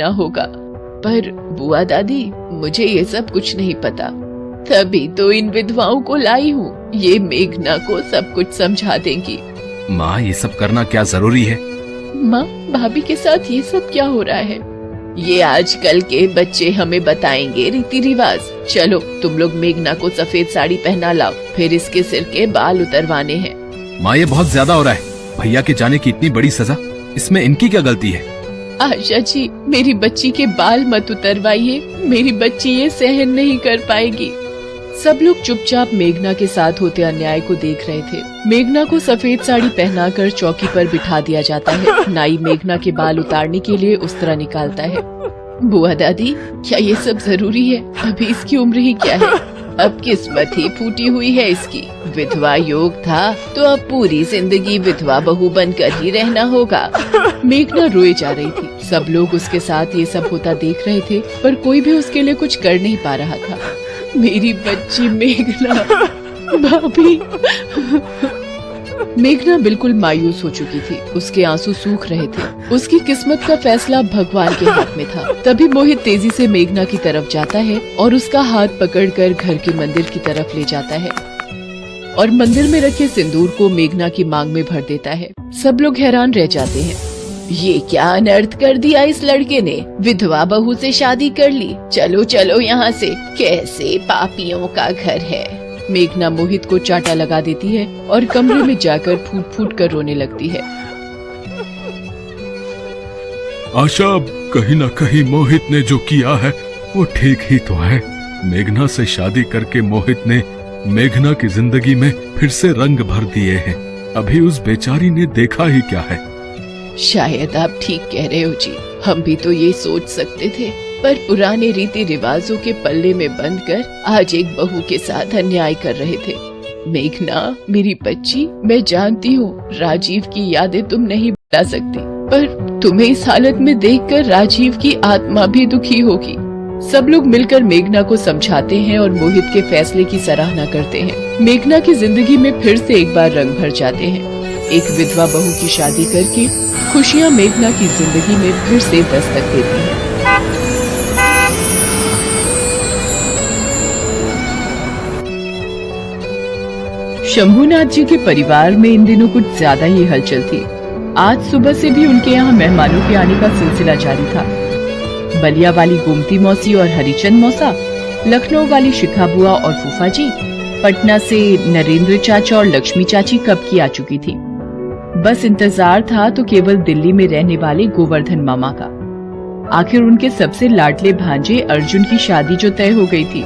ना होगा। पर बुआ दादी, मुझे ये सब कुछ नहीं पता, तभी तो इन विधवाओं को लाई हूँ। ये मेघना को सब कुछ समझा देंगी। माँ, ये सब करना क्या जरूरी है? माँ, भाभी के साथ ये सब क्या हो रहा है? ये आजकल के बच्चे हमें बताएंगे रीति रिवाज। चलो तुम लोग मेघना को सफेद साड़ी पहना लाओ, फिर इसके सिर के बाल उतरवाने हैं। माँ, ये बहुत ज्यादा हो रहा है। भैया के जाने की इतनी बड़ी सजा, इसमें इनकी क्या गलती है? आशा जी, मेरी बच्ची के बाल मत उतरवाइए, मेरी बच्ची ये सहन नहीं कर पाएगी। सब लोग चुपचाप मेघना के साथ होते अन्याय को देख रहे थे। मेघना को सफेद साड़ी पहनाकर चौकी पर बिठा दिया जाता है। नाई मेघना के बाल उतारने के लिए उस तरह निकालता है। बुआ दादी, क्या ये सब जरूरी है? अभी इसकी उम्र ही क्या है? अब किस्मत ही फूटी हुई है इसकी। विधवा योग था तो अब पूरी जिंदगी विधवा बहू बनकर ही रहना होगा। मेघना रोए जा रही थी। सब लोग उसके साथ ये सब होता देख रहे थे, पर कोई भी उसके लिए कुछ कर नहीं पा रहा था। मेरी बच्ची मेघना, भाभी। मेघना बिल्कुल मायूस हो चुकी थी। उसके आंसू सूख रहे थे। उसकी किस्मत का फैसला भगवान के हाथ में था। तभी मोहित तेजी से मेघना की तरफ जाता है और उसका हाथ पकड़कर घर के मंदिर की तरफ ले जाता है और मंदिर में रखे सिंदूर को मेघना की मांग में भर देता है। सब लोग हैरान रह जाते हैं। ये क्या अनर्थ कर दिया इस लड़के ने? विधवा बहू से शादी कर ली। चलो चलो यहाँ से, कैसे पापियों का घर है। मेघना मोहित को चाटा लगा देती है और कमरे में जाकर फूट फूट कर रोने लगती है। आशा, कहीं न कहीं मोहित ने जो किया है वो ठीक ही तो है। मेघना से शादी करके मोहित ने मेघना की जिंदगी में फिर से रंग भर दिए हैं। अभी उस बेचारी ने देखा ही क्या है। शायद आप ठीक कह रहे हो जी, हम भी तो ये सोच सकते थे, पर पुराने रीति रिवाजों के पल्ले में बंधकर आज एक बहू के साथ अन्याय कर रहे थे। मेघना, मेरी बच्ची, मैं जानती हूँ राजीव की यादें तुम नहीं भुला सकती, पर तुम्हें इस हालत में देखकर राजीव की आत्मा भी दुखी होगी। सब लोग मिलकर मेघना को समझाते हैं और मोहित के फैसले की सराहना करते हैं। मेघना की जिंदगी में फिर से एक बार रंग भर जाते हैं। एक विधवा बहू की शादी करके खुशियाँ मेघना की जिंदगी में फिर से दस्तक देती हैं। शंभूनाथ जी के परिवार में इन दिनों कुछ ज्यादा ही हलचल थी। आज सुबह से भी उनके यहाँ मेहमानों के आने का सिलसिला जारी था। बलिया वाली गोमती मौसी और हरिचंद मौसा, लखनऊ वाली शिखा बुआ और फूफा जी, पटना से नरेंद्र चाचा और लक्ष्मी चाची कब की आ चुकी थी। बस इंतजार था तो केवल दिल्ली में रहने वाले गोवर्धन मामा का। आखिर उनके सबसे लाडले भांजे अर्जुन की शादी जो तय हो गई थी।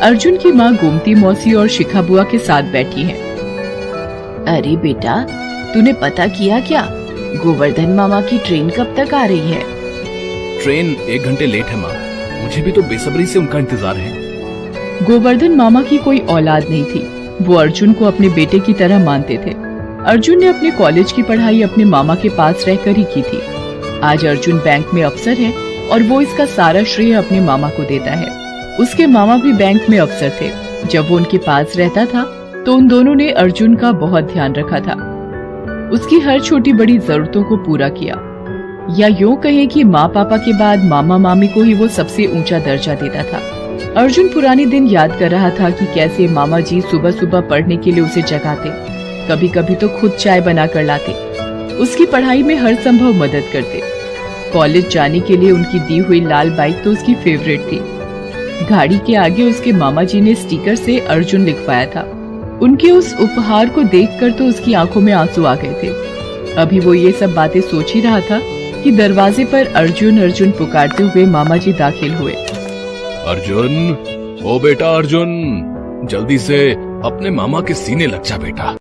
अर्जुन की माँ गोमती मौसी और शिखा बुआ के साथ बैठी हैं। अरे बेटा, तूने पता किया क्या? गोवर्धन मामा की ट्रेन कब तक आ रही है? ट्रेन 1 घंटे लेट है माँ। मुझे भी तो बेसब्री से उनका इंतजार है। गोवर्धन मामा की कोई औलाद नहीं थी। वो अर्जुन को अपने बेटे की तरह मानते थे। अर्जुन ने अपने कॉलेज की पढ़ाई अपने मामा के पास रहकर ही की थी। आज अर्जुन बैंक में अफसर है और वो इसका सारा श्रेय अपने मामा को देता है। उसके मामा भी बैंक में अफसर थे। जब वो उनके पास रहता था तो उन दोनों ने अर्जुन का बहुत ध्यान रखा था। उसकी हर छोटी बड़ी जरूरतों को पूरा किया, या यूं कहे कि माँ पापा के बाद मामा मामी को ही वो सबसे ऊंचा दर्जा देता था। अर्जुन पुराने दिन याद कर रहा था कि कैसे मामा जी सुबह सुबह पढ़ने के लिए उसे जगाते, कभी कभी तो खुद चाय बना कर लाते, उसकी पढ़ाई में हर संभव मदद करते। कॉलेज जाने के लिए उनकी दी हुई लाल बाइक तो उसकी फेवरेट थी। गाड़ी के आगे उसके मामा जी ने स्टिकर से अर्जुन लिखवाया था। उनके उस उपहार को देखकर तो उसकी आंखों में आंसू आ गए थे। अभी वो ये सब बातें सोच ही रहा था कि दरवाजे पर अर्जुन अर्जुन पुकारते हुए मामा जी दाखिल हुए। अर्जुन, ओ बेटा अर्जुन, जल्दी से अपने मामा के सीने लग जा बेटा।